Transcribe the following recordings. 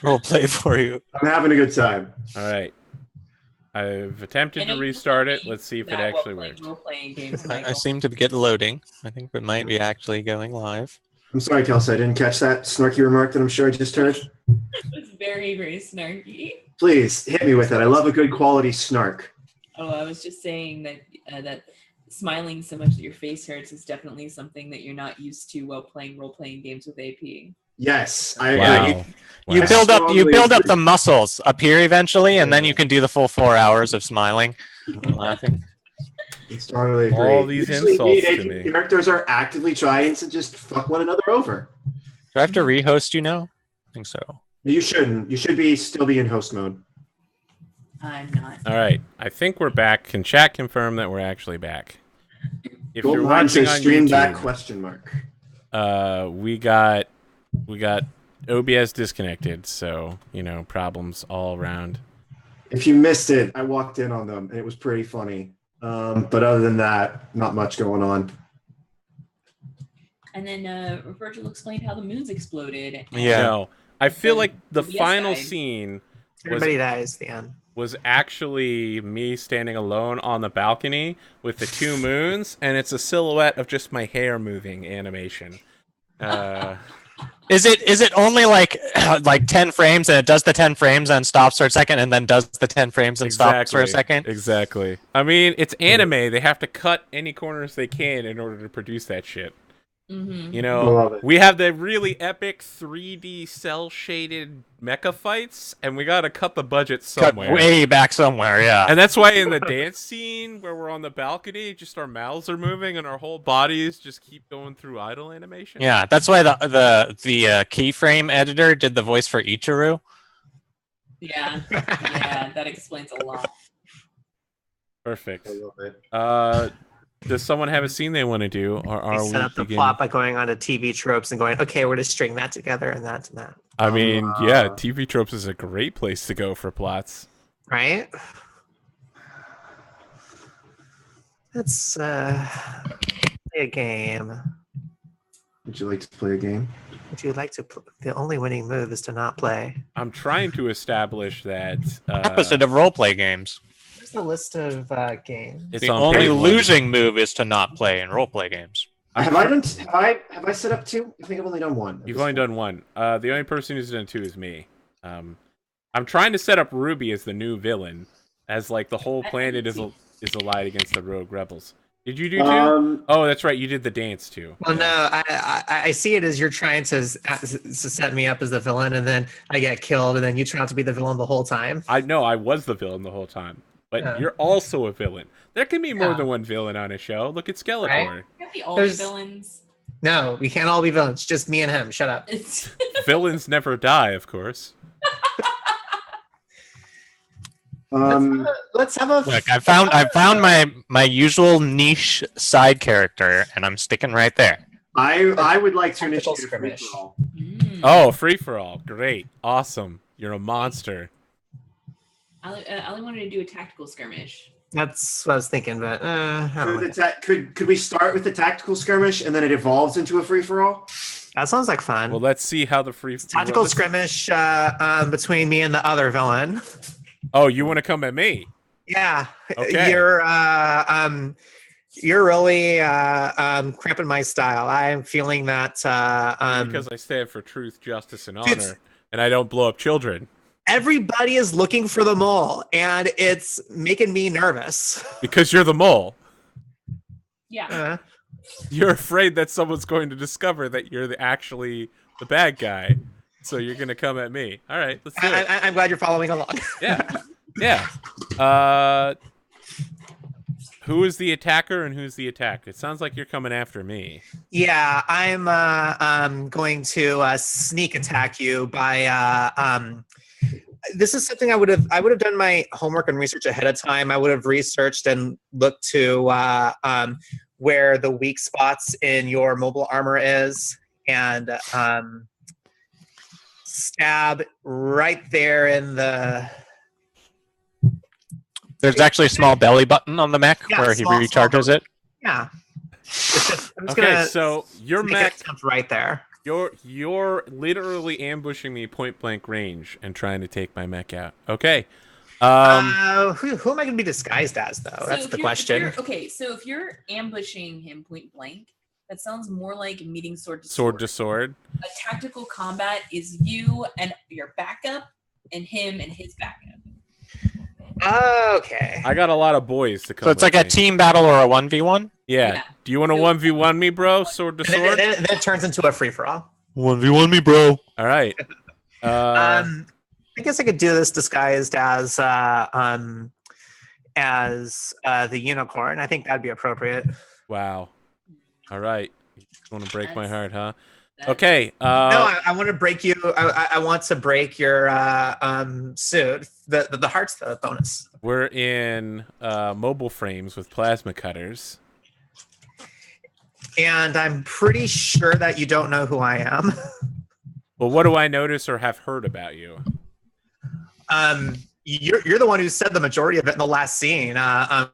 roleplay for you. I'm having a good time. All right. I've attempted to restart it. Let's see if it actually works. Role-playing games, I seem to get loading. I think it might be actually going live. I'm sorry, Kelsa, I didn't catch that snarky remark that I'm sure I just heard. It was very, very snarky. Please, hit me with it. I love a good quality snark. Oh, I was just saying that that smiling so much that your face hurts is definitely something that you're not used to while playing role-playing games with AP. Yes. You build up the muscles up here eventually, and then you can do the full 4 hours of smiling and laughing. I strongly agree. All these insults to me. Characters are actively trying to just fuck one another over. Do I have to rehost you now? I think so. You shouldn't. You should still be in host mode. I'm not. All right. I think we're back. Can chat confirm that we're actually back? If you're Goldmine watching says on stream YouTube, back question mark. we got OBS disconnected, so problems all around. If you missed it, I walked in on them and it was pretty funny. But other than that, not much going on. And then Virgil explained how the moons exploded. Yeah. No, I feel like the OBS final died. scene Everybody dies at the end. was actually me standing alone on the balcony with the two moons, and it's a silhouette of just my hair moving animation. Is it only like 10 frames and it does the 10 frames and stops for a second and then does the 10 frames and stops for a second? Exactly. I mean, it's anime. They have to cut any corners they can in order to produce that shit. Mm-hmm. We have the really epic 3D cel-shaded mecha fights, and we gotta cut the budget somewhere. Cut way back somewhere, yeah. And that's why in the dance scene where we're on the balcony, just our mouths are moving and our whole bodies just keep going through idle animation. Yeah, that's why the keyframe editor did the voice for Ichiru. Yeah, that explains a lot. Perfect. I love it. Does someone have a scene they want to do, or are They we set up the beginning? plot by going on to TV tropes and going, okay, we're just string that together and that and that. I mean, yeah, TV tropes is a great place to go for plots. Right? Let's play a game. Would you like to play a game? Would you like to? The only winning move is to not play. I'm trying to establish that Opposite of roleplay games. Where's the list of games? it's The on only page one. losing move is to not play in roleplay games. Have I set up two? I think I've only done one. You've only done one. The only person who's done two is me. I'm trying to set up Ruby as the new villain, as like the whole planet is allied against the rogue rebels. Did you do two? Oh, that's right. You did the dance too. Well, no, I see it as you're trying to set me up as the villain, and then I get killed, and then you turn out to be the villain the whole time. I know I was the villain the whole time, but you're also a villain. There can be more than one villain on a show. Look at Skeletor. Right? Can't be all the villains. No, we can't all be villains. Just me and him. Shut up. Villains never die, of course. Let's have a Look, I found my usual niche side character, and I'm sticking right there. I would like to initiate a skirmish. free-for-all. Oh, free for all. Great. Awesome. You're a monster. Ali wanted to do a tactical skirmish. That's what I was thinking, but I don't know. Could we start with the tactical skirmish and then it evolves into a free-for-all? That sounds like fun. Well, let's see how the Tactical skirmish between me and the other villain. Oh, you want to come at me? Yeah. Okay. You're really cramping my style. I'm feeling that Because I stand for truth, justice, and honor, and I don't blow up children. everybody is looking for the mole, and it's making me nervous. Because you're the mole. Yeah. You're afraid that someone's going to discover that you're actually the bad guy. So you're going to come at me. All right, let's do it. I'm glad you're following along. Yeah. Yeah. Who is the attacker and who's the attacked? It sounds like you're coming after me. Yeah, I'm going to sneak attack you by. This is something I would have done my homework and research ahead of time. I would have researched and looked to where the weak spots in your mobile armor is, and stab right there in the. There's actually a small belly button on the mech where he recharges it. Yeah. I'm just Okay, so your mech right there. You're literally ambushing me point blank range and trying to take my mech out. Okay. Who am I going to be disguised as, though? So That's if the you're- question. Okay, so if you're ambushing him point blank, that sounds more like meeting sword to Sword to sword. A tactical combat is you and your backup, and him and his backup. Okay. I got a lot of boys to come. So it's like a team battle or a 1v1? Yeah. Yeah. Do you want to 1v1 me, bro? Sword to sword? Then it turns into a free-for-all. 1v1 me, bro. All right. I guess I could do this disguised as the unicorn. I think that'd be appropriate. Wow. All right. You want to break my heart, huh? That's- Okay. No, I want to break you. I want to break your suit. The heart's the bonus. We're in mobile frames with plasma cutters. And I'm pretty sure that you don't know who I am. Well, what do I notice or have heard about you? You're the one who said the majority of it in the last scene.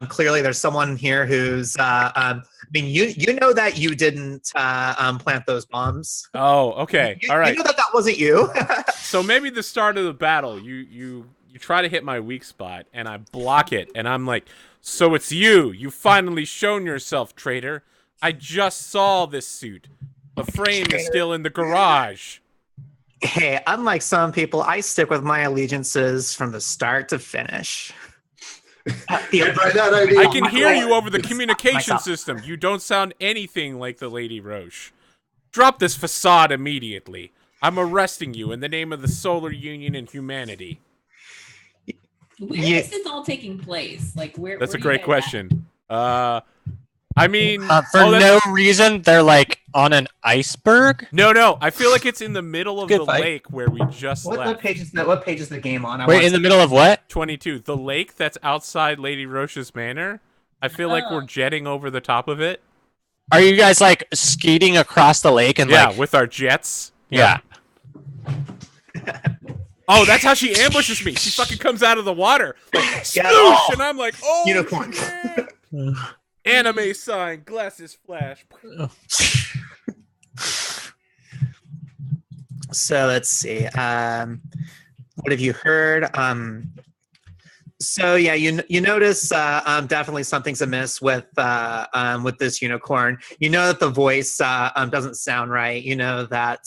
Clearly, there's someone here who's. I mean, you know that you didn't plant those bombs. Oh, okay. All right. You know that wasn't you. So maybe the start of the battle, you try to hit my weak spot, and I block it, and I'm like, so it's you. You finally shown yourself, traitor. I just saw this suit. The frame is still in the garage. Hey, unlike some people, I stick with my allegiances from the start to finish. And by that I mean, I can hear you over the communication myself. system. You don't sound anything like the Lady Roche. Drop this facade immediately. I'm arresting you in the name of the Solar Union and humanity. Where Yeah. is this all taking place? Like where? That's a where are you great guys at? question. I mean, For oh, that's- no reason, they're like on an iceberg. no. I feel like it's in the middle of Good the fight. lake where we just What left. page is that? What page is the game on? Wait, in the middle of what? 22. The lake that's outside Lady Roche's manor. I feel like we're jetting over the top of it. Are you guys like skating across the lake and Yeah, like? with our jets. Yeah. Oh, that's how she ambushes me. She fucking comes out of the water. Like, sploosh, oh. and I'm like, oh, Unicorn. shit. Anime sign, glasses flash. So let's see. What have you heard? So yeah, you notice definitely something's amiss with this unicorn. You know that the voice doesn't sound right. You know that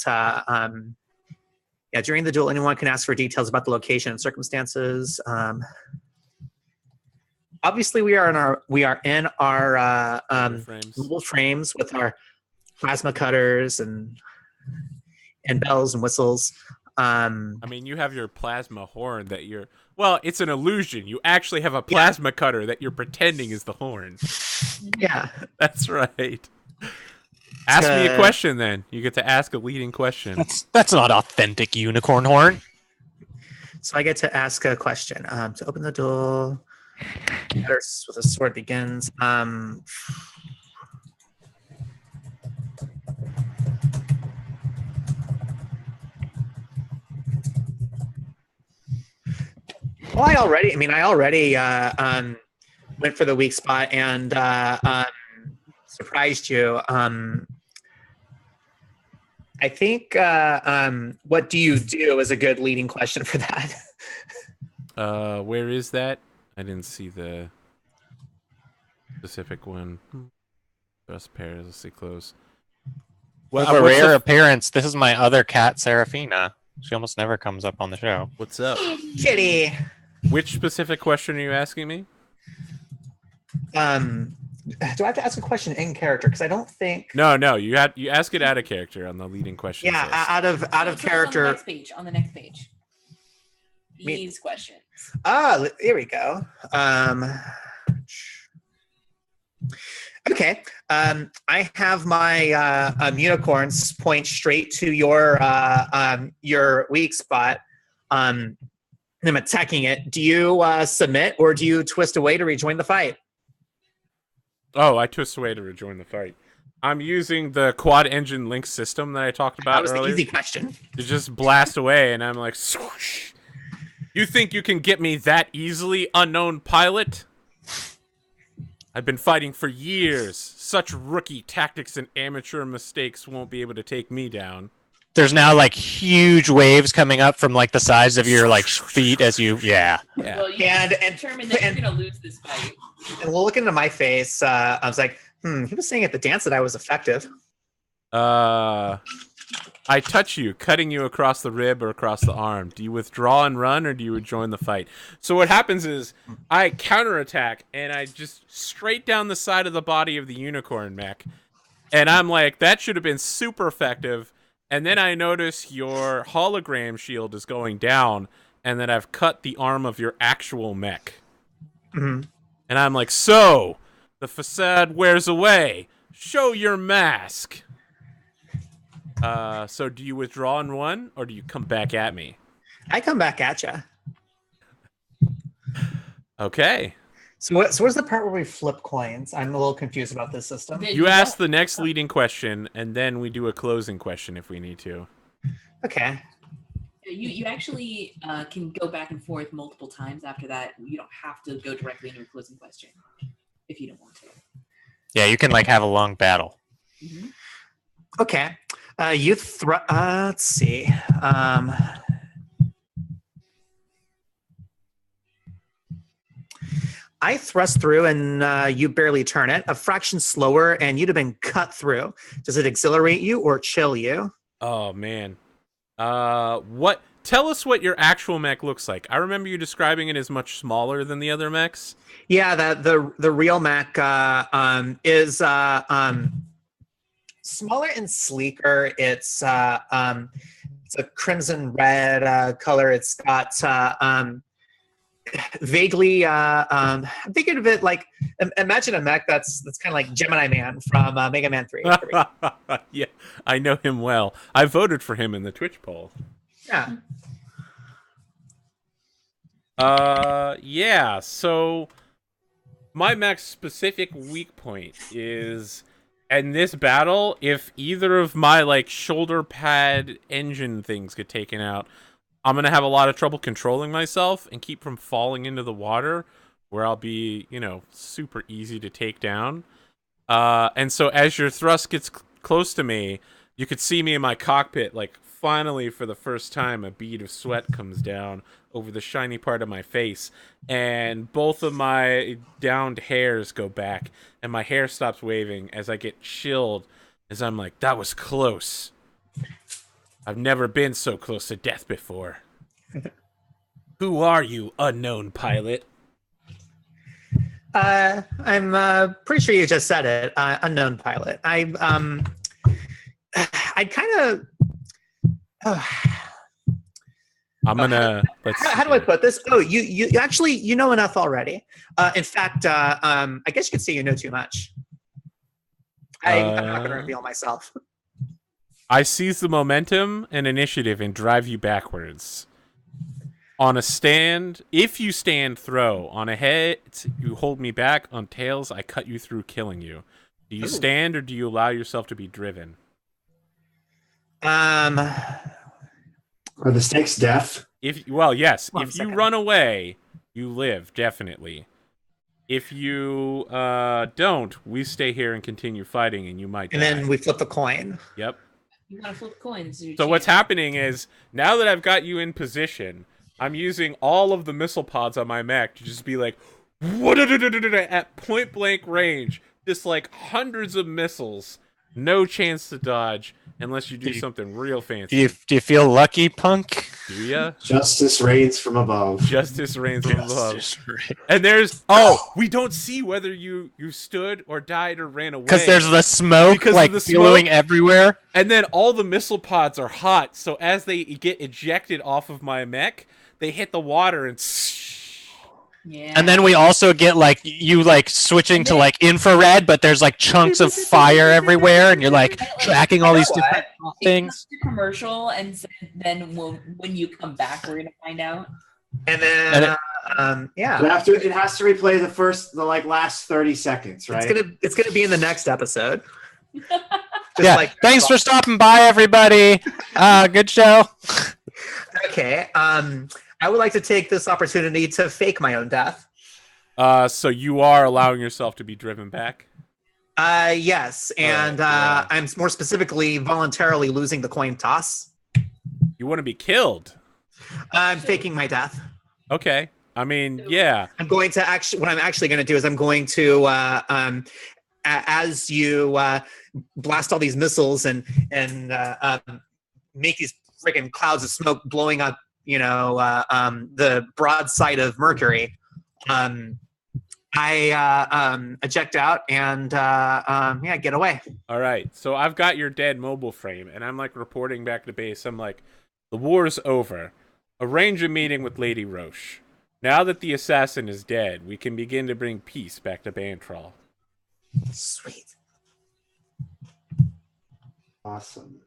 during the duel, anyone can ask for details about the location and circumstances. Obviously, we are in our Frames. mobile frames with our plasma cutters and bells and whistles. I mean, you have your plasma horn that you're... Well, it's an illusion. You actually have a plasma cutter that you're pretending is the horn. Yeah. That's right. Ask me a question, then. You get to ask a leading question. That's not authentic unicorn horn. So I get to ask a question. To open the door, letters with a sword begins. Well, I already went for the weak spot and surprised you. I think what do you do is a good leading question for that. Where is that? I didn't see the specific one. Best perilously close. With a rare appearance, this is my other cat, Seraphina. She almost never comes up on the show. What's up? Kitty. Which specific question are you asking me? Do I have to ask a question in character? Because I don't think. No. You ask it out of character on the leading question. Yeah, list. out of On the character. next page. Me- These questions. Here we go. Okay. I have my unicorns point straight to your weak spot. I'm attacking it. Do you submit or do you twist away to rejoin the fight? Oh, I twist away to rejoin the fight. I'm using the quad engine link system that I talked That about was earlier. the easy question. To just blast away, and I'm like, swoosh. You think you can get me that easily, unknown pilot? I've been fighting for years. Such rookie tactics and amateur mistakes won't be able to take me down. There's now like huge waves coming up from like the sides of your like feet as you Well, you determined that you're going to lose this fight. And we'll look into my face. I was like, he was saying at the dance that I was effective. I touch you, cutting you across the rib or across the arm. Do you withdraw and run, or do you rejoin the fight? So what happens is I counterattack, and I just straight down the side of the body of the unicorn mech. And I'm like, that should have been super effective. And then I notice your hologram shield is going down, and then I've cut the arm of your actual mech. Mm-hmm. And I'm like, so, the facade wears away. Show your mask. So do you withdraw and run, or do you come back at me? I come back at you. Okay. So where's the part where we flip coins? I'm a little confused about this system. You ask the next leading question, and then we do a closing question if we need to. Okay. You actually can go back and forth multiple times after that. You don't have to go directly into a closing question if you don't want to. Yeah, you can like have a long battle. Mm-hmm. Okay. Let's see. I thrust through and you barely turn it. A fraction slower and you'd have been cut through. Does it exhilarate you or chill you? Oh, man. Tell us what your actual mech looks like. I remember you describing it as much smaller than the other mechs. Yeah, the real mech is smaller and sleeker. It's a crimson red color. It's got vaguely I'm thinking of it like imagine a mech that's kind of like Gemini Man from Mega Man 3. Yeah, I know him well. I voted for him in the Twitch poll. Yeah. Yeah, so my mech's specific weak point is in this battle, if either of my like shoulder pad engine things get taken out, I'm going to have a lot of trouble controlling myself and keep from falling into the water where I'll be, super easy to take down. And so as your thrust gets close to me, you could see me in my cockpit, like finally for the first time, a bead of sweat comes down over the shiny part of my face, and both of my downed hairs go back, and my hair stops waving as I get chilled, as I'm like, that was close. I've never been so close to death before. Who are you, unknown pilot? I'm pretty sure you just said it. Unknown pilot. I'd kind of. I'm gonna. How do I put this? Oh, you actually know enough already. In fact, I guess you could say you know too much. I'm not going to reveal myself. I seize the momentum and initiative and drive you backwards. On a stand, if you stand, throw. On a head, you hold me back. On tails, I cut you through, killing you. Do you stand or do you allow yourself to be driven? Are the stakes death? Yes. If you run away, you live, definitely. If you don't, we stay here and continue fighting, and you might die. And then we flip the coin. Yep. You want to flip coins. So what's happening is, now that I've got you in position, I'm using all of the missile pods on my mech to just be like, at point blank range, just like hundreds of missiles, no chance to dodge unless you do something real fancy. Do you feel lucky, punk? Do ya? Justice reigns from above. Justice reigns from above. Right. And we don't see whether you stood or died or ran away. Because there's the smoke billowing everywhere. And then all the missile pods are hot, so as they get ejected off of my mech, they hit the water and Yeah. And then we also get you switching to infrared, but there's chunks of fire everywhere, and you're tracking all these different things. It's a commercial, and then when you come back, we're gonna find out. And then yeah, it has to replay the last 30 seconds, right? It's gonna be in the next episode. Thanks for stopping by, everybody. Good show. Okay. I would like to take this opportunity to fake my own death. So you are allowing yourself to be driven back? Yes, and yeah. I'm more specifically voluntarily losing the coin toss. You want to be killed? I'm faking my death. Okay. I mean, yeah. I'm going to what I'm actually going to do is I'm going to, as you blast all these missiles and make these freaking clouds of smoke blowing up, the broad side of Mercury, I eject out and get away. All right. So I've got your dead mobile frame, and I'm like reporting back to base. I'm like, the war's over. Arrange a meeting with Lady Roche. Now that the assassin is dead, we can begin to bring peace back to Bantrol. Sweet. Awesome.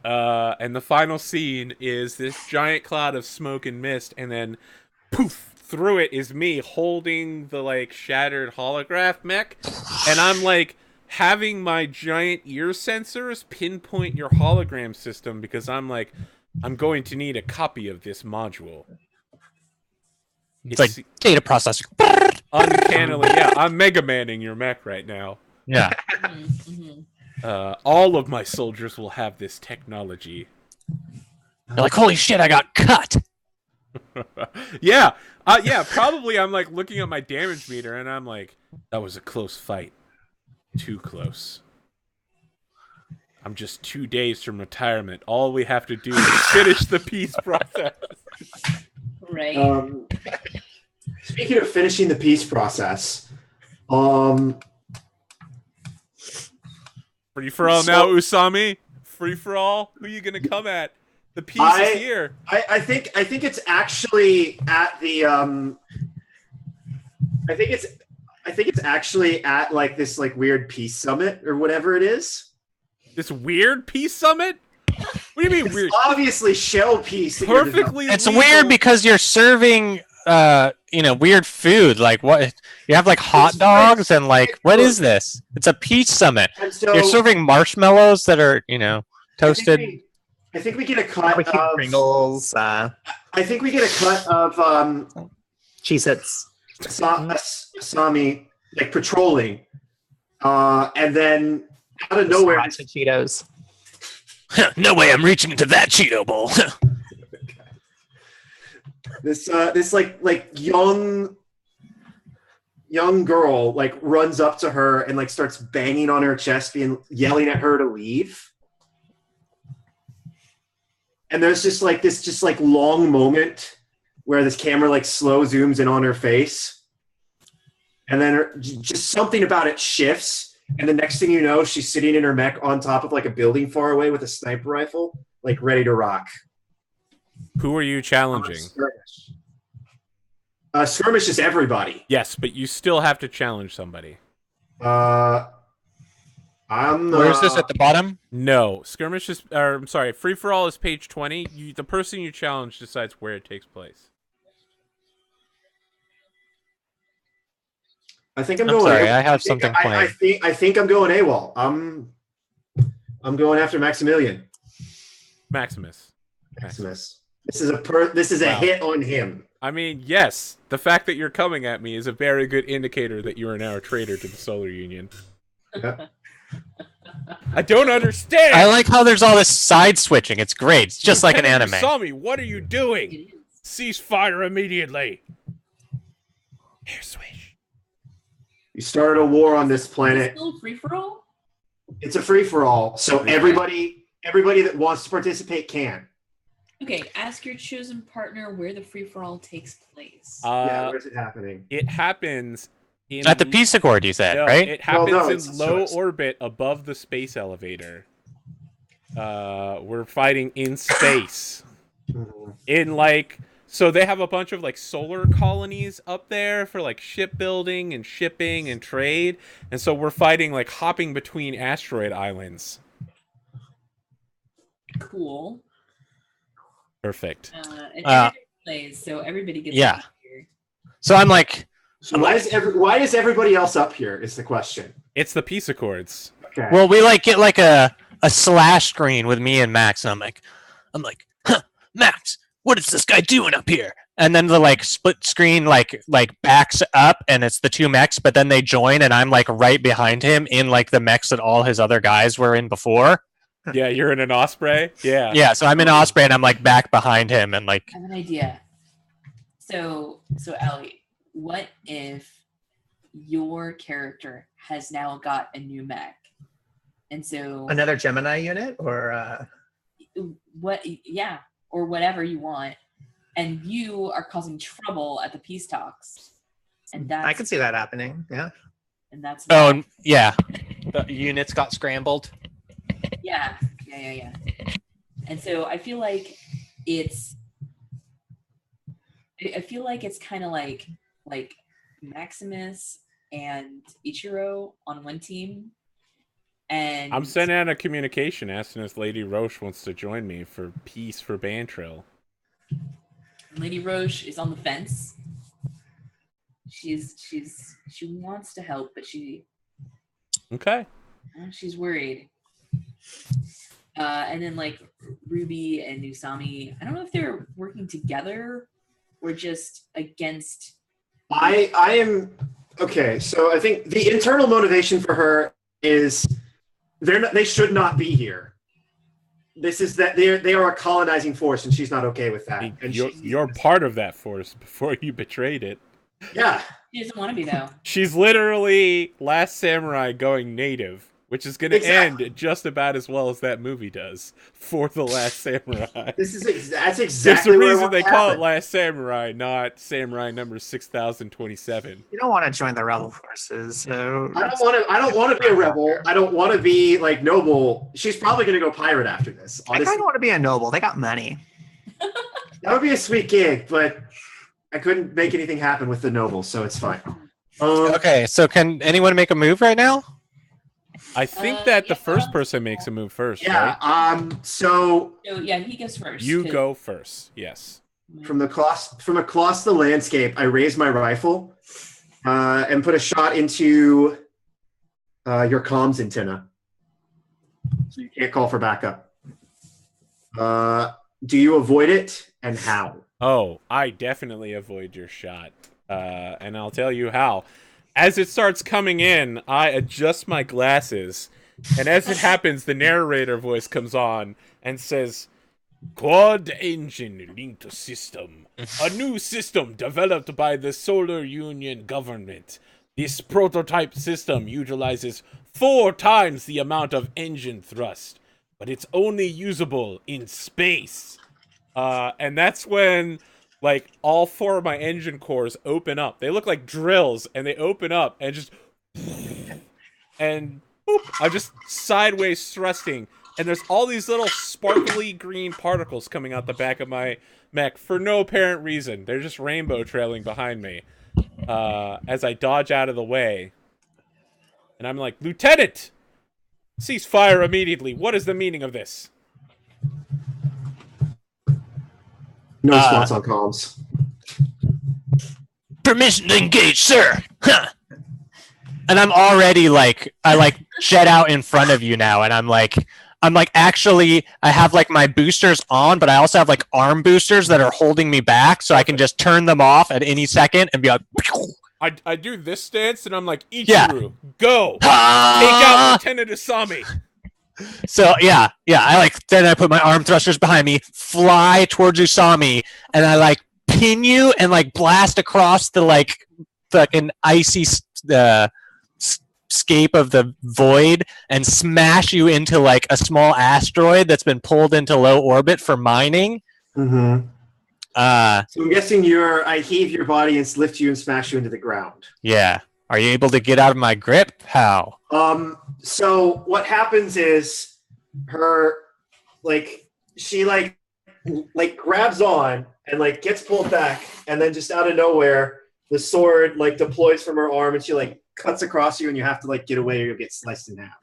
And the final scene is this giant cloud of smoke and mist, and then poof, through it is me holding the like shattered holograph mech, and I'm like having my giant ear sensors pinpoint your hologram system because I'm like, I'm going to need a copy of this module. It's like data processing. Uncannily, yeah, I'm Mega Manning your mech right now. Yeah. All of my soldiers will have this technology. You're like, holy shit, I got cut. Yeah, probably I'm like looking at my damage meter and I'm like, that was a close fight. Too close. I'm just 2 days from retirement. All we have to do is finish the peace process. Right. Speaking of finishing the peace process, free for all now, Usami. Free for all. Who are you gonna come at? The peace is here. I think it's actually at the I think it's actually at like this like weird peace summit or whatever it is. This weird peace summit? What do you mean It's weird? obviously shell peace. Perfectly. It's legal. weird because you're serving weird food. Like what? You have like hot dogs and like what is this? It's a peace summit. And so You're serving marshmallows that are, toasted. I think we get a cut of Pringles. I think we get a cut of Cheez-Its. Asami like patrolling, and then out of nowhere, Lots of Cheetos. No way I'm reaching into that Cheeto bowl. this like young girl like runs up to her and like starts banging on her chest, yelling at her to leave. And there's just like long moment where this camera like slow zooms in on her face, and then just something about it shifts, and the next thing you know, she's sitting in her mech on top of like a building far away with a sniper rifle, like ready to rock. Who are you challenging? Skirmish. Skirmish is everybody. Yes, but you still have to challenge somebody. Where's this at the bottom? No, skirmish is. I'm sorry, free for all is page 20. The person you challenge decides where it takes place. I think I'm I'm going. sorry, I have something planned. I think I'm going AWOL. I'm going after Maximilian. Maximus. Maximus. This is a hit on him. I mean, yes, the fact that you're coming at me is a very good indicator that you are now a traitor to the Solar Union. Yeah. I don't understand. I like how there's all this side switching. It's great. It's just like an anime. Usami, what are you doing? It is. Cease fire immediately. Here, Swish. You started a war on this Is it planet. still free for all? It's a free for all, so everybody that wants to participate can. Okay, ask your chosen partner where the free for all takes place. Where's it happening? It happens in At the Peace Accord, you said, no, right? It happens it's in low so- orbit above the space elevator. We're fighting in space. In like, so they have a bunch of like solar colonies up there for like shipbuilding and shipping and trade, and so we're fighting like hopping between asteroid islands. Cool. Perfect. And everybody plays, so everybody gets yeah. to be here. So I'm like, So why is everybody else up here? Is the question. It's the peace accords. Okay. well, we like get like a slash screen with me and Max, and I'm like, huh, Max, what is this guy doing up here? And then the like split screen like backs up and it's the two mechs, but then they join and I'm like right behind him in like the mechs that all his other guys were in before. Yeah, you're in an Osprey. Yeah. Yeah, so I'm in Osprey and I'm like back behind him and like. I have an idea. So Ellie, what if your character has now got a new mech, and so Another Gemini unit, or what? Yeah, or whatever you want, and you are causing trouble at the peace talks, and that's I could see that happening. Yeah. and that's Oh yeah, the units got scrambled. yeah. And so I feel like it's kind of like Maximus and Ichiro on one team, and I'm sending out a communication asking if Lady Roche wants to join me for Peace for Bantrill. Lady Roche is on the fence. She wants to help, but Okay. she's worried. And then like Ruby and Usami, I don't know if they're working together or just against. I am okay. So I think the internal motivation for her is they should not be here. This is that they are a colonizing force, and she's not okay with that. And You're part of that force before you betrayed it. Yeah. She doesn't want to be though. She's literally Last Samurai going native, which is going to end just about as well as that movie does for The Last Samurai. That's exactly. There's a reason what they call it happened. Last Samurai, not Samurai number 6027. You don't want to join the rebel forces. So I don't want to be a rebel. I don't want to be like noble. She's probably going to go pirate after this. I Honestly, kind of want to be a noble. They got money. that would be a sweet gig, but I couldn't make anything happen with the nobles, so it's fine. Okay, so can anyone make a move right now? I think that the first person makes a move first, Yeah. right? So Yeah, he goes first. You go first, yes. from across the landscape, I raise my rifle and put a shot into your comms antenna, so you can't call for backup. Do you avoid it, and how? Oh, I definitely avoid your shot. And I'll tell you how. As it starts coming in, I adjust my glasses, and as it happens, the narrator voice comes on and says, Quad Engine Linked System, a new system developed by the Solar Union government. This prototype system utilizes 4 times the amount of engine thrust, but it's only usable in space. And that's when, like, all 4 of my engine cores open up. They look like drills, and they open up, and just... And, boop, I'm just sideways thrusting. And there's all these little sparkly green particles coming out the back of my mech for no apparent reason. They're just rainbow trailing behind me. As I dodge out of the way. And I'm like, Lieutenant! Cease fire immediately. What is the meaning of this? No response on comms. Permission to engage, sir. Huh. And I'm already like, I like jet out in front of you now, and I'm like, actually, I have like my boosters on, but I also have like arm boosters that are holding me back, so I can just turn them off at any second and be like. I do this stance, and I'm like, Ichiru, Yeah. go! Take out Lieutenant Asami! So yeah, then I put my arm thrusters behind me, fly towards Usami, and I like pin you and like blast across the like fucking icy scape of the void and smash you into like a small asteroid that's been pulled into low orbit for mining. Mm-hmm. So I'm guessing I heave your body and lift you and smash you into the ground. Yeah. Are you able to get out of my grip? How? So what happens is she grabs on and like gets pulled back, and then just out of nowhere the sword like deploys from her arm, and she like cuts across you, and you have to like get away or you'll get sliced in half.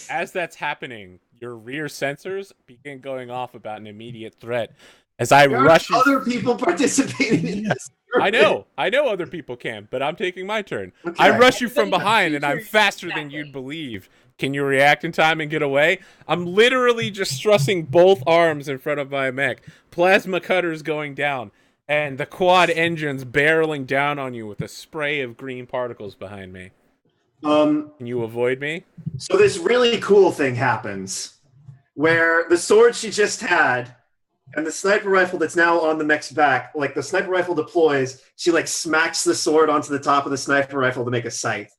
As that's happening, your rear sensors begin going off about an immediate threat. As I rush you... other people participating in this. I know other people can, but I'm taking my turn. Okay. I rush you from behind, and I'm faster than you'd believe. Can you react in time and get away? I'm literally just thrusting both arms in front of my mech. Plasma cutters going down. And the quad engines barreling down on you with a spray of green particles behind me. Can you avoid me? So this really cool thing happens where the sword she just had and the sniper rifle that's now on the mech's back, like the sniper rifle deploys, she like smacks the sword onto the top of the sniper rifle to make a sight.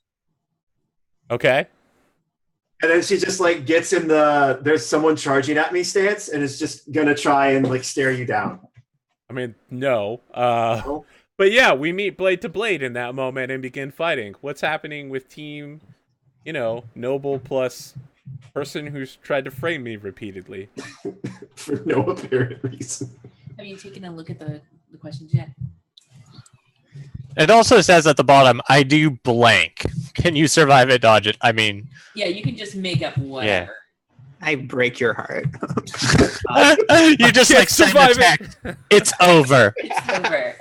Okay. And then she just like gets in the "there's someone charging at me" stance and is just gonna try and like stare you down. I mean, no. But yeah, we meet blade to blade in that moment and begin fighting. What's happening with team, Noble plus person who's tried to frame me repeatedly? For no apparent reason. Have you taken a look at the questions yet? It also says at the bottom, I do blank. Can you survive it, dodge it? I mean... Yeah, you can just make up whatever. Yeah. I break your heart. You just like send a text. It's over. It's over.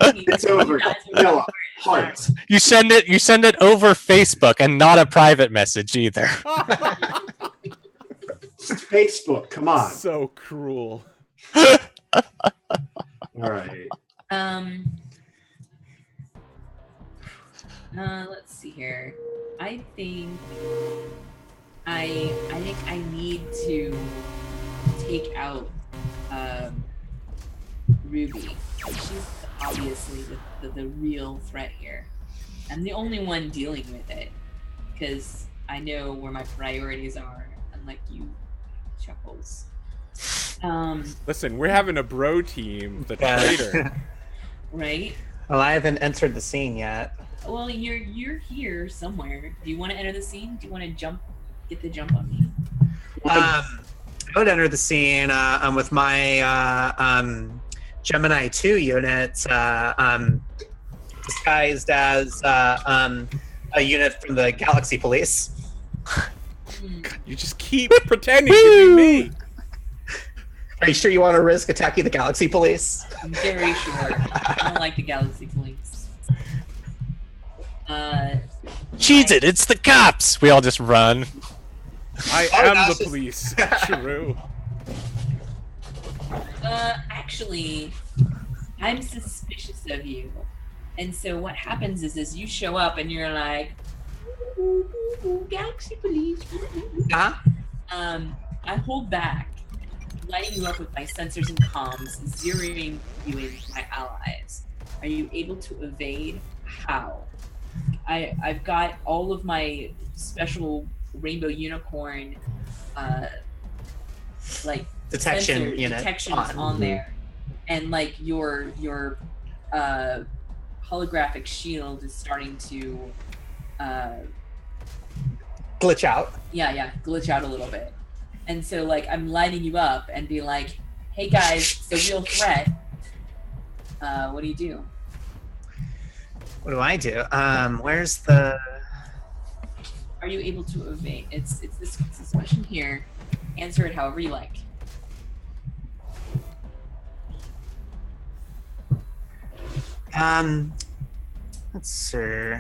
It's over. Yellow. Heart. You send it over Facebook and not a private message either. Facebook, come on. So cruel. All right. Let's see here. I think I need to take out Ruby. She's obviously the real threat here. I'm the only one dealing with it because I know where my priorities are, unlike you chuckles. Listen, we're having a bro team, the traitor. Right? Well, I haven't entered the scene yet. Well, you're here somewhere. Do you want to enter the scene? Do you want to get the jump on me? I would enter the scene with my Gemini 2 unit disguised as a unit from the Galaxy Police. You just keep pretending to be me. Are you sure you want to risk attacking the Galaxy Police? I'm very sure. I don't like the Galaxy Police. Cheese it! It's the cops! We all just run. I am the police. True. Actually, I'm suspicious of you. And so what happens is you show up and you're like, ooh, Galaxy Police. Huh? I hold back, lighting you up with my sensors and comms, zeroing you in my allies. Are you able to evade? How? I've got all of my special Rainbow Unicorn detections on there, and like your holographic shield is starting to glitch out. Yeah, glitch out a little bit. And so like I'm lighting you up and be like, hey guys, it's a real threat. What do you do? What do I do? Where's the... Are you able to evade? It's this question here. Answer it however you like. Let's see.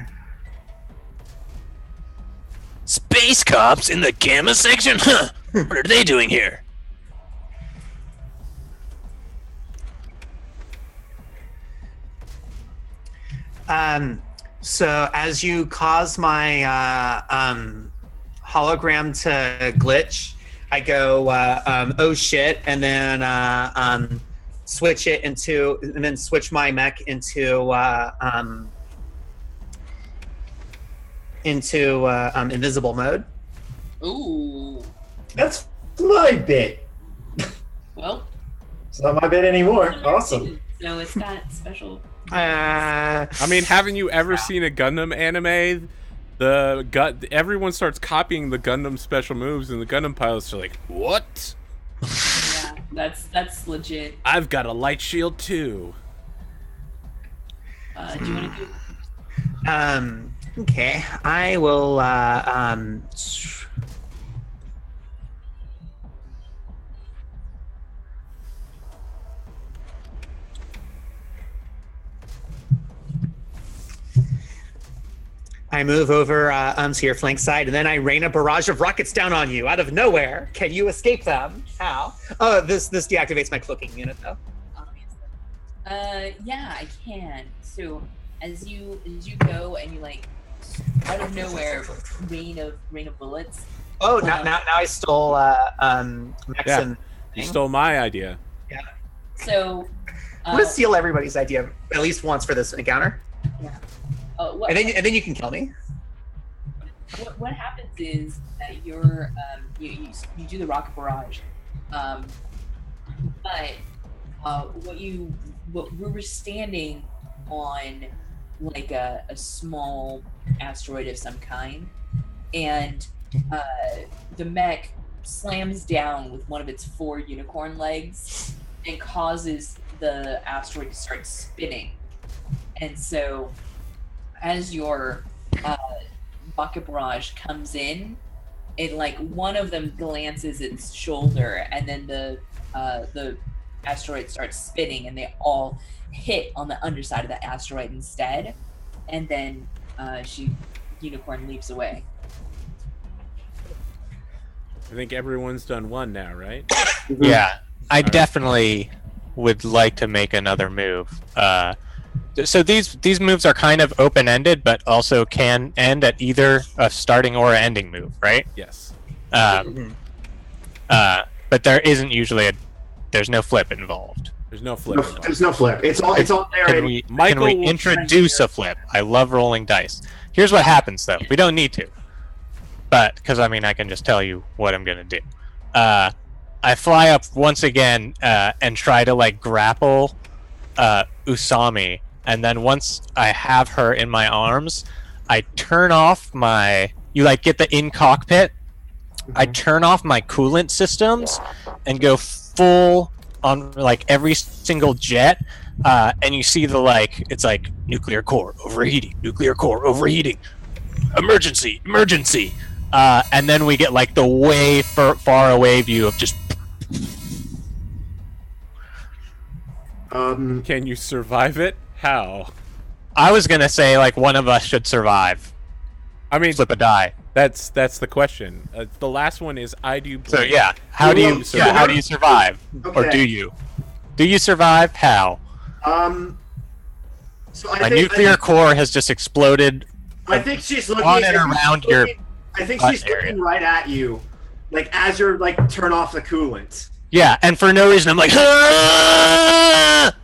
Space cops in the gamma section? Huh. What are they doing here? So as you cause my hologram to glitch, I go, oh shit, and then switch my mech into invisible mode. Ooh. That's my bit. Well. It's not my bit anymore. Awesome. So it's got special. I mean, haven't you ever seen a Gundam anime? Everyone starts copying the Gundam special moves, and the Gundam pilots are like, "What?" Yeah, that's legit. I've got a light shield too. Do you want to do? Okay, I will. I move over to your flank side, and then I rain a barrage of rockets down on you out of nowhere. Can you escape them? How? Oh, this deactivates my cloaking unit, though. Yeah, I can. So as you go and you like out of nowhere, rain of bullets. Oh, now I stole Max and you stole my idea. Yeah. So I'm gonna steal everybody's idea at least once for this encounter. Yeah. And then you can kill me. What happens is that you're you do the rocket barrage, but we were standing on like a small asteroid of some kind, and the mech slams down with one of its 4 unicorn legs and causes the asteroid to start spinning. And so as your rocket barrage comes in, it like one of them glances its shoulder, and then the asteroid starts spinning, and they all hit on the underside of the asteroid instead. And then unicorn leaps away. I think everyone's done one now, right? Yeah, I definitely would like to make another move. So these moves are kind of open-ended, but also can end at either a starting or an ending move, right? Yes. But there isn't usually there's no flip involved. There's no flip. There's no flip. It's all there. Can we introduce a flip? I love rolling dice. Here's what happens though. We don't need to, but because I can just tell you what I'm gonna do. I fly up once again and try to like grapple Usami, and then once I have her in my arms, I turn off my. You like get the in cockpit. I turn off my coolant systems and go full on like every single jet, and you see it's like nuclear core overheating, emergency, and then we get like the way far away view of just. Can you survive it? How? I was gonna say like one of us should survive. Flip a die. That's the question. The last one is I do. So yeah, how do you survive? Okay. Or do you? Do you survive? How? So My nuclear core has just exploded. I think she's looking on and around your. I think she's looking right at you, like as you're like turn off the coolant. Yeah, and for no reason I'm like. Ah!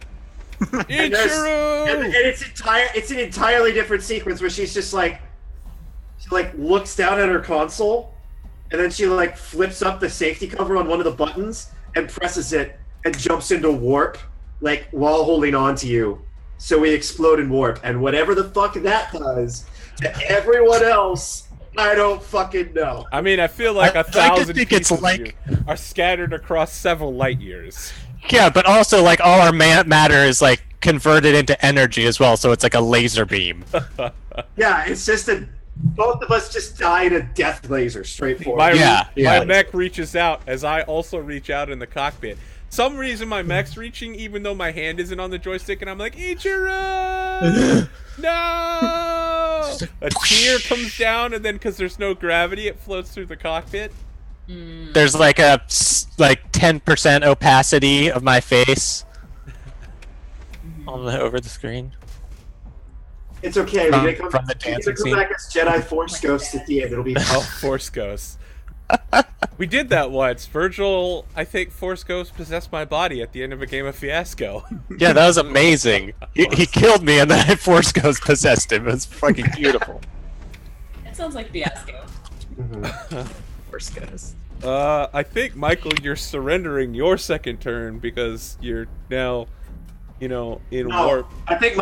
and it's an entirely different sequence where she's just like. She like looks down at her console, and then she like flips up the safety cover on one of the buttons and presses it and jumps into warp, like while holding on to you. So we explode in warp, and whatever the fuck that does to everyone else, I don't fucking know. I feel like 1,000 pieces of you are scattered across several light years. Yeah, but also like all our matter is like converted into energy as well, so it's like a laser beam. Yeah, it's just both of us just die in a death laser straight forward. My mech reaches out as I also reach out in the cockpit. Some reason my mech's reaching even though my hand isn't on the joystick, and I'm like, Ichiro! No! A tear comes down, and then because there's no gravity, it floats through the cockpit. There's like a 10% opacity of my face over the screen. It's okay. From we come the dancing scene. back as Jedi Force Ghosts at the end. It'll be Force Ghosts. We did that once. Virgil, I think Force Ghost possessed my body at the end of a game of Fiasco. Yeah, that was amazing. He killed me and then I Force Ghost possessed him. It was fucking beautiful. That sounds like Fiasco. Force Ghost. I think, Michael, you're surrendering your second turn because you're now... in warp. I think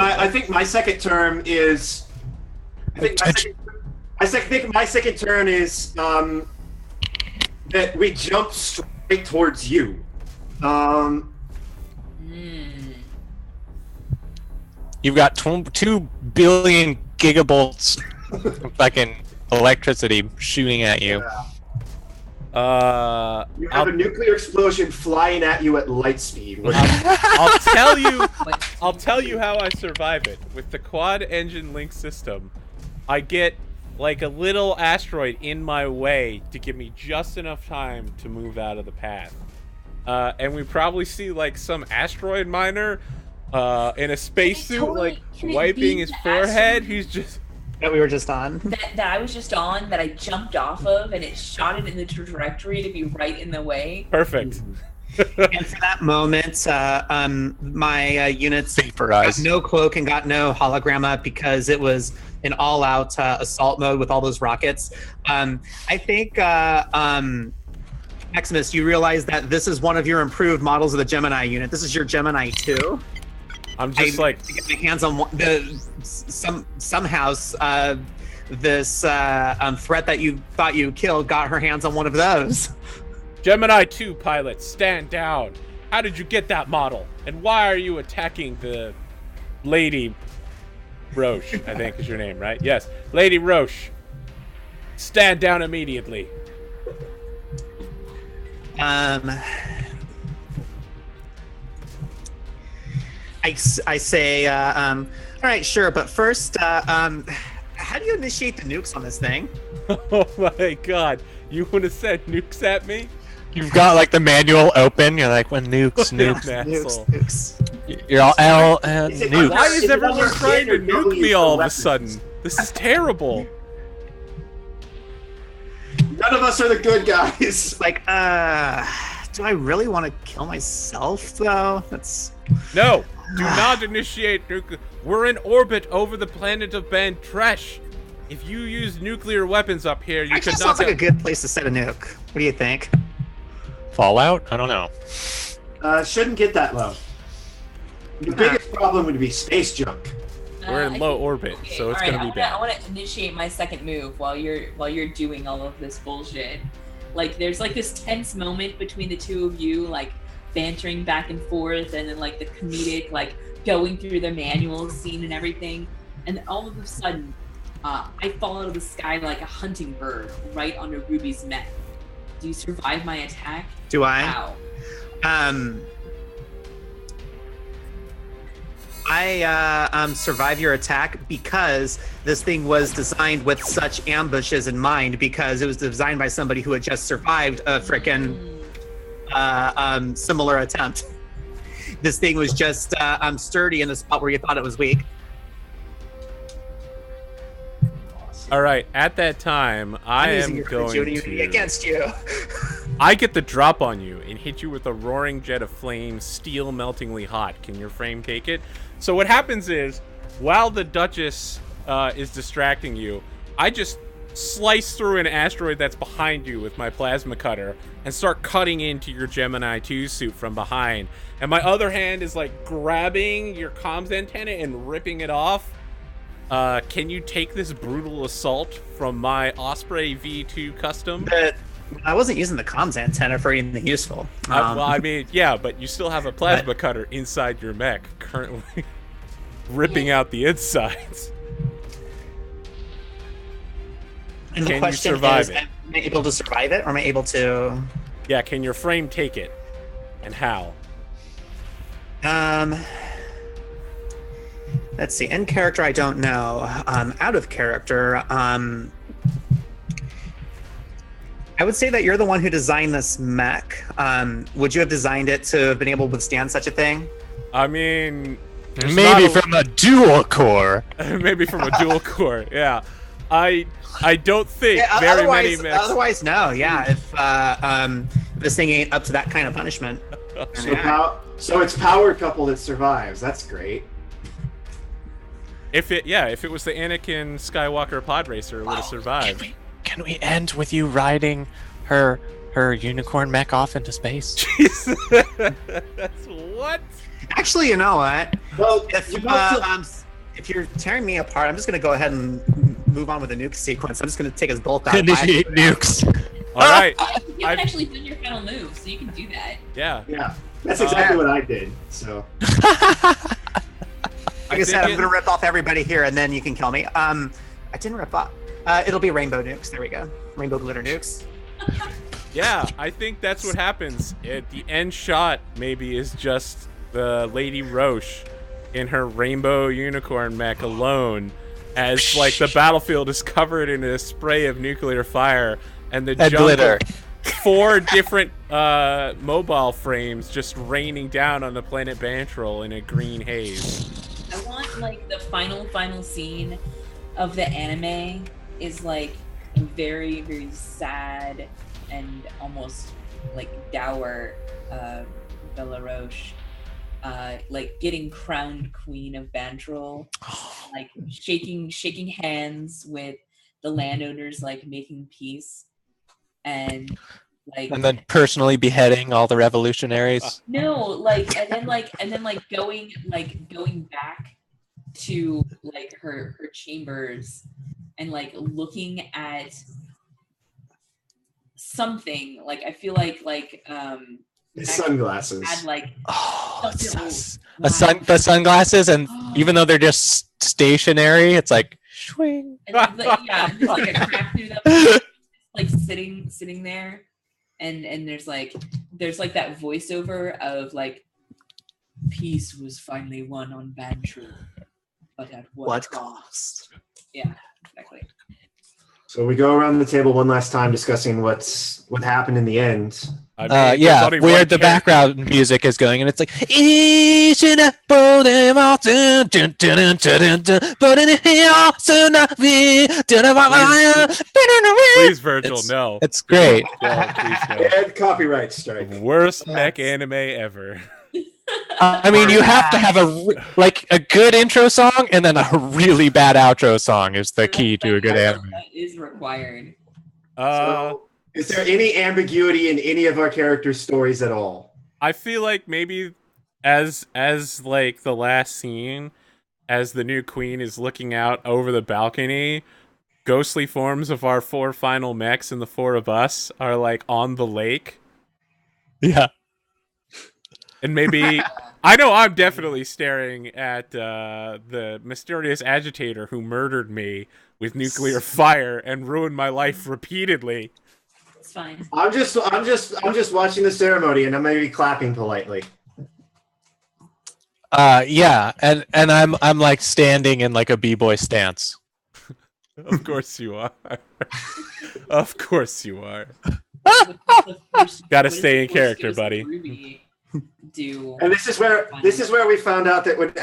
my second term is. I think my second turn is that we jump straight towards you. You've got 2 billion gigabolts of fucking electricity shooting at you. You have a nuclear explosion flying at you at light speed. I'll tell you how I survive it with the quad engine link system. I get like a little asteroid in my way to give me just enough time to move out of the path. And we probably see like some asteroid miner in a spacesuit, like wiping his forehead. He's just that we were just on. That I was just on, that I jumped off of, and it shot it in the trajectory to be right in the way. perfect. And for that moment, my units got Vaporized. no cloak and got no hologram up because it was an all-out assault mode with all those rockets. I think, Maximus, you realize that this is one of your improved models of the Gemini unit. This is your Gemini 2. I'm just like to get my hands on one, somehow this threat that you thought you killed got her hands on one of those. Gemini 2 pilot, stand down. How did you get that model? And why are you attacking the Lady Roche, I think is your name, right? Yes. Lady Roche. Stand down immediately. I say, all right, sure, but first, how do you initiate the nukes on this thing? Oh my god. You would have said nukes at me? You've got like the manual open. You're like, when nukes, nukes. Asshole. You're all L and Is it nukes. Why is It's everyone another trying to standard nuke W me for all of a weapons. sudden? This is terrible. None of us are the good guys. Like, do I really want to kill myself, though? That's... No, do not initiate nuclear. We're in orbit over the planet of Bantresh. If you use nuclear weapons up here, you Actually, could sounds not. like a good place to set a nuke. What do you think? Fallout? I don't know. Shouldn't get that low. The biggest problem would be space junk. We're in I low think- orbit, okay, so it's alright, gonna be bad. I want to initiate my second move while you're doing all of this bullshit. Like, there's like this tense moment between the two of you, like bantering back and forth, and then like the comedic, like going through the manual scene and everything. And all of a sudden, I fall out of the sky like a hunting bird right onto Ruby's mech. Do you survive my attack? Do I? How? I survive your attack because this thing was designed with such ambushes in mind, because it was designed by somebody who had just survived a frickin' similar attempt. This thing was just sturdy in the spot where you thought it was weak. All right, at that time, I I'm using am your going opportunity to. against you. I get the drop on you and hit you with a roaring jet of flame, steel meltingly hot. Can your frame take it? So what happens is, while the Duchess is distracting you, I just slice through an asteroid that's behind you with my plasma cutter and start cutting into your Gemini 2 suit from behind. And my other hand is like grabbing your comms antenna and ripping it off. Can you take this brutal assault from my Osprey V2 custom? But I wasn't using the comms antenna for anything useful. Well, I mean, yeah, but you still have a plasma cutter inside your mech, currently ripping out the insides. and the can you question survive is, it? am I able to survive it, or am I able to... Yeah, can your frame take it? And how? Let's see. In character, I don't know. Out of character, I would say that you're the one who designed this mech. Would you have designed it to have been able to withstand such a thing? I mean... there's Maybe not a- from a dual core. Maybe from a dual core, yeah. I don't think Yeah, very otherwise, many mechs... otherwise, no. Yeah, if this thing ain't up to that kind of punishment. So it's power couple that survives. That's great. If it was the Anakin Skywalker pod racer, it would have survived. Can we end with you riding her unicorn mech off into space? Jesus. That's what? Actually, you know what? Well, If you're tearing me apart, I'm just gonna go ahead and move on with the nuke sequence. I'm just gonna take us both out. Initiate nukes. All right. You haven't actually done your final move, so you can do that. Yeah. yeah, that's exactly what I did. So Like I said, I'm gonna rip off everybody here, and then you can kill me. I didn't rip off. It'll be rainbow nukes. There we go. Rainbow glitter nukes. Yeah, I think that's what happens. The end shot maybe is just the Lady Roche in her rainbow unicorn mech alone, as like the battlefield is covered in a spray of nuclear fire, and the And glitter. 4 different mobile frames just raining down on the planet Bantrol in a green haze. I want like the final scene of the anime is like very, very sad and almost like dour Bella Roche like getting crowned queen of Bantrol, like shaking hands with the landowners, like making peace, and then personally beheading all the revolutionaries. no, like and then going back to like her chambers and like looking at something. Like I feel like sunglasses. had like the sunglasses, and even though they're just stationary, it's like swing. and like, yeah, just like a crack through them, like sitting there, and there's like that voiceover of like peace was finally won on Bantrol, but at what cost? Yeah, exactly. So we go around the table one last time discussing what happened in the end. Where the background music is going, and it's like Please, Virgil, no. It's great. No, please, no. And copyright strike. Worst mech anime ever. I mean, you have to have a good intro song and then a really bad outro song is the key to a good anime. That is required. So, is there any ambiguity in any of our characters' stories at all? I feel like maybe as like the last scene, as the new queen is looking out over the balcony, ghostly forms of our 4 final mechs and the 4 of us are like on the lake. Yeah. And maybe I know I'm definitely staring at the mysterious agitator who murdered me with nuclear fire and ruined my life repeatedly. It's fine. I'm just watching the ceremony, and I'm maybe clapping politely. Yeah, and I'm like standing in like a b-boy stance. Of course you are. Of course you are. Gotta stay in character, buddy. Ruby do. And this is where we found out that when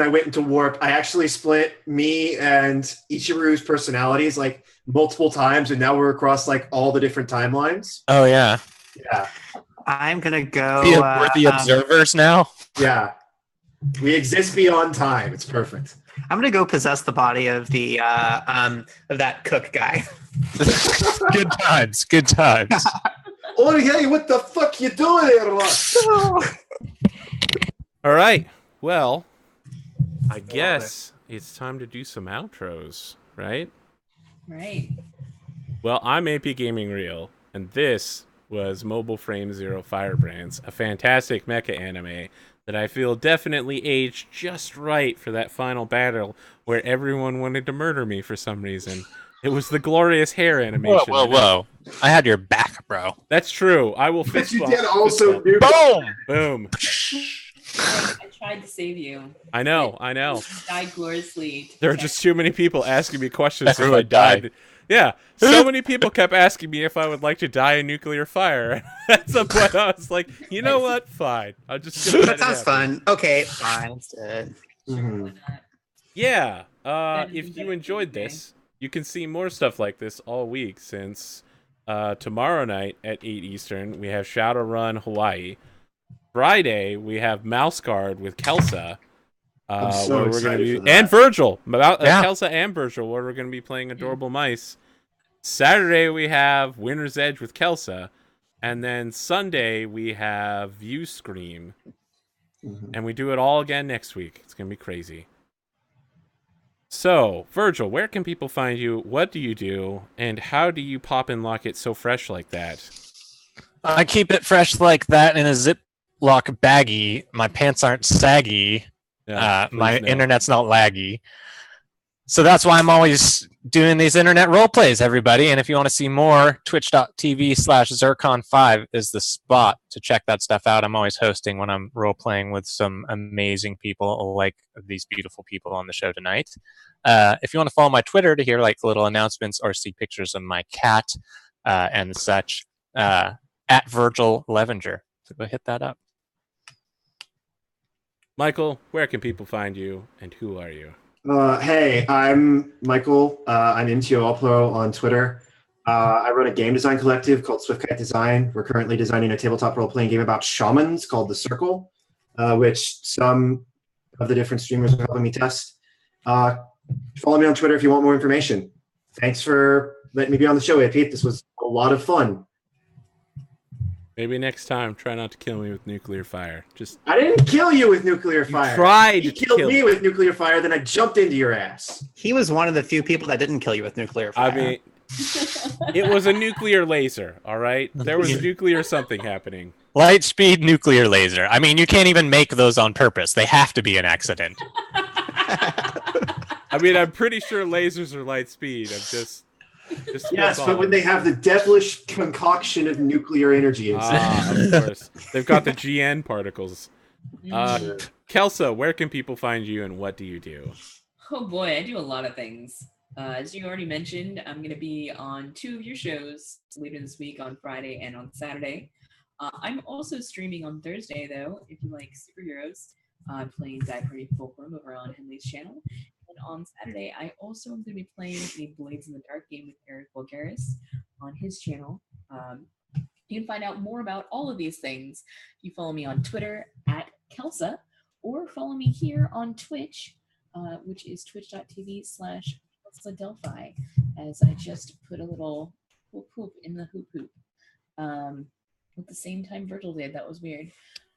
I went into warp, I actually split me and Ichiru's personalities like multiple times, and now we're across like all the different timelines. Oh yeah. Yeah. I'm gonna go. We're the observers now. Yeah. We exist beyond time. It's perfect. I'm gonna go possess the body of the of that cook guy. Good times. Good times. Oh, hey, what the fuck you doing there, Ross? All right. Well, I guess it's time to do some outros, right? Right. Well, I'm APGamingREAL, and this was Mobile Frame Zero Firebrands, a fantastic mecha anime that I feel definitely aged just right for that final battle where everyone wanted to murder me for some reason. It was the glorious hair animation. Whoa. I had your back, bro. That's true. I will fist You bump. did also do Boom! Boom. I tried to save you. I know. You died gloriously. There are just too many people asking me questions if I Everyone died. died. Yeah, so many people kept asking me if I would like to die in nuclear fire. At some point, I was like, you know what? Fine. I'll just. That sounds fun. Okay, fine. Let's do it. Mhm. Yeah. If you enjoyed this, you can see more stuff like this all week. Since tomorrow night at 8 Eastern, we have Shadowrun Hawaii. Friday, we have Mouse Guard with Kelsa. I'm so where we're excited gonna be, for that. and Virgil, Yeah. Kelsa and Virgil, where we're going to be playing Adorable Mice. Saturday we have Winter's Edge with Kelsa, and then Sunday we have View Scream, and we do it all again next week. It's going to be crazy. So, Virgil, where can people find you? What do you do? And how do you pop and lock it so fresh like that? I keep it fresh like that in a Ziploc baggie. My pants aren't saggy. Yeah, My please no. internet's not laggy. So that's why I'm always doing these internet role plays, everybody. And if you want to see more, twitch.tv/Zircon5 is the spot to check that stuff out. I'm always hosting when I'm role playing with some amazing people like these beautiful people on the show tonight. If you want to follow my Twitter to hear like little announcements or see pictures of my cat and such, at Virgillevinger. So go hit that up. Michael, where can people find you, and who are you? Hey, I'm Michael. I'm MTOAllPro on Twitter. I run a game design collective called Swift Design. We're currently designing a tabletop role-playing game about shamans called The Circle, which some of the different streamers are helping me test. Follow me on Twitter if you want more information. Thanks for letting me be on the show, Pete. This was a lot of fun. Maybe next time, try not to kill me with nuclear fire. I didn't kill you with nuclear fire. You tried You to killed kill me with nuclear fire, then I jumped into your ass. He was one of the few people that didn't kill you with nuclear fire. I mean, it was a nuclear laser, all right? There was nuclear something happening. Light speed nuclear laser. I mean, you can't even make those on purpose. They have to be an accident. I mean, I'm pretty sure lasers are light speed. I'm just yes, but when they have the devilish concoction of nuclear energy inside. Of course. They've got the GN particles. Kelsa, where can people find you, and what do you do? Oh boy, I do a lot of things. As you already mentioned, I'm going to be on 2 of your shows later this week on Friday and on Saturday. I'm also streaming on Thursday, though, if you like superheroes. I'm playing Die Party Fulcrum over on Henley's channel. And on Saturday, I also am going to be playing a Blades in the Dark game with Eric Bulgaris on his channel. You can find out more about all of these things if you follow me on Twitter at Kelsa, or follow me here on Twitch, which is twitch.tv/KelsaDelphi, as I just put a little whoop whoop in the hoop hoop. At the same time Virgil did. That was weird.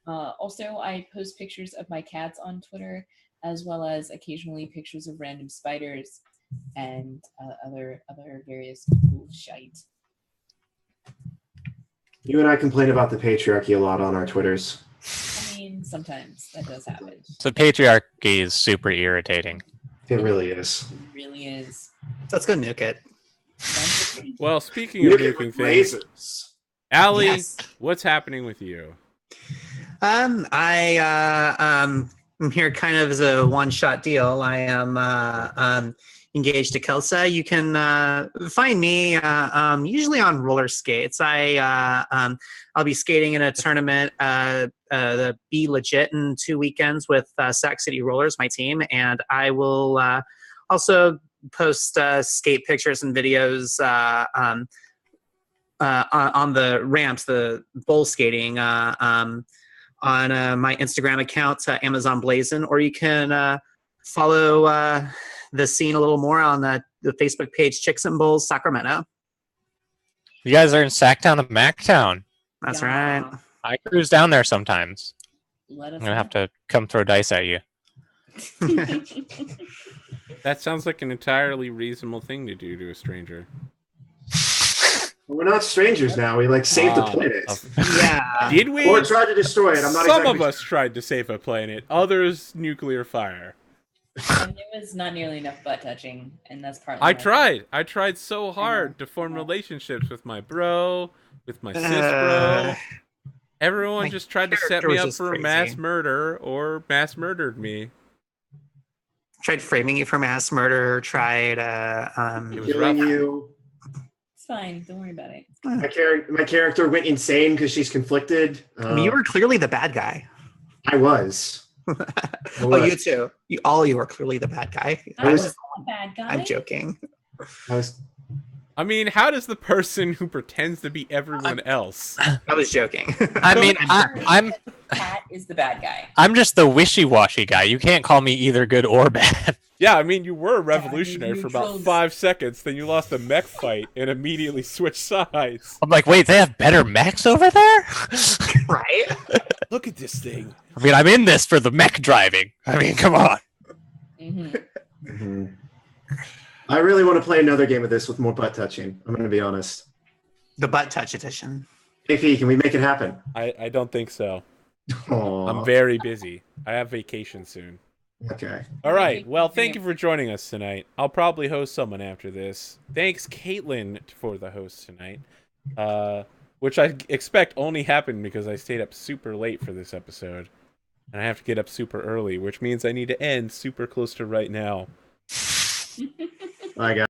Also, I post pictures of my cats on Twitter, as well as occasionally pictures of random spiders and other various cool shite. You and I complain about the patriarchy a lot on our Twitters. I mean, sometimes that does happen. So patriarchy is super irritating. It really is. It really is. Let's go nuke it. Well, speaking of nuking things, lasers. Allie, Yes. what's happening with you? I'm here kind of as a one-shot deal. I am engaged to Kelsa. You can find me usually on roller skates. I'll be skating in a tournament, the Be Legit, in 2 weekends with Sac City Rollers, my team, and I will also post skate pictures and videos on the ramps, the bowl skating, on my Instagram account, Amazon Blazin', or you can follow the scene a little more on the Facebook page Chicks and Bulls Sacramento. You guys are in Sacktown and Mactown. That's Yeah. right. I cruise down there sometimes. Let us I'm going to have to come throw dice at you. That sounds like an entirely reasonable thing to do to a stranger. We're not strangers now. We saved the planet. Yeah. Did we? Or tried to destroy it. I'm not Some exactly of us tried to save a planet. Others, nuclear fire. And there was not nearly enough butt touching, and that's partly I my tried. I tried so hard to form relationships with my bro, with my sis bro. Everyone my just tried to set character me was up just for crazy. mass murder or mass murdered me. Tried framing you for mass murder. Tried. It was killing rough. you. It's fine. Don't worry about it. My character went insane because she's conflicted. You were clearly the bad guy. I was. Well, you too. All you are clearly the bad guy. I was a bad guy. I'm joking. I mean, how does the person who pretends to be everyone else? I was joking. I mean, I'm Pat is the bad guy. I'm just the wishy-washy guy. You can't call me either good or bad. Yeah, I mean, you were a revolutionary for about neutrals. 5 seconds, then you lost a mech fight and immediately switched sides. I'm like, wait, they have better mechs over there? Right? Look at this thing. I mean, I'm in this for the mech driving. I mean, come on. Mm-hmm. I really want to play another game of this with more butt touching. I'm going to be honest. The butt touch edition. AP, can we make it happen? I don't think so. Aww. I'm very busy. I have vacation soon. Okay. All right. Well, thank you for joining us tonight. I'll probably host someone after this. Thanks, Caitlin, for the host tonight. Which I expect only happened because I stayed up super late for this episode. And I have to get up super early, which means I need to end super close to right now. Bye, guys.